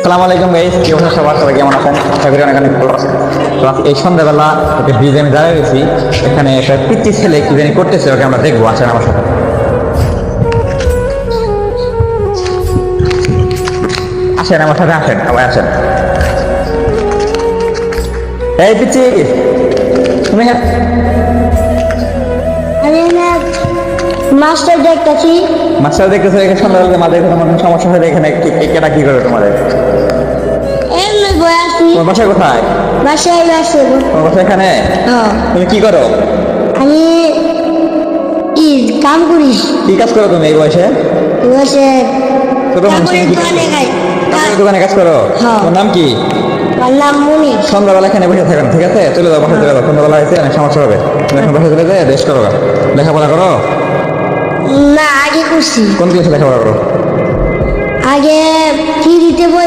আসসালামু আলাইকুম গাইস, কি অবস্থা সবার? সবাই কেমন আছেন? আশা করি অনেক অনেক ভালো আছেন। তো এই সন্ধ্যাবেলা একটা ব্রিজে আমি দাঁড়িয়ে গেছি, এখানে একটা পিচ্চি ছেলে কি জানি করতেছে, ওকে আমরা দেখবো। আসেন আমার সাথে। আসেন আমার সাথে, আসেন সবাই আসেন। এই পিচ্চি, তুমি আমি না মাস্টার দেখতেছি। মাস্টার দেখতেছো? এখানে সন্ধ্যাবেলা মাঝে তোমার কোনো সমস্যা হলে এখানে কেটা কি করে তোমাদের? এমনি বই আছি। তোমার বাসা কোথায়? বাসায় আসছে। তোমার বাসা এখানে? তুমি কি করো? আমি কাম করি। কি কাজ করো তুমি এই বয়সে? বসে ছোট মানুষ, তুমি কি দোকানে খাই। কাপড়ের দোকানে কাজ করো? হ্যাঁ। তোমার নাম কি? আমার নাম মুনি। সন্ধ্যাবেলা এখানে বসে থাকেন, ঠিক আছে? চলে যাও, বাসায় চলে যাও। সন্ধ্যাবেলা হয়েছে, অনেক সমস্যা হবে। তুমি এখন বাসায় চলে যায় রেস্ট করো, লেখাপড়া করো। না আগে করছি। কোন ক্লাসে লেখাপড়া করো? আগে ফ্রিতে বই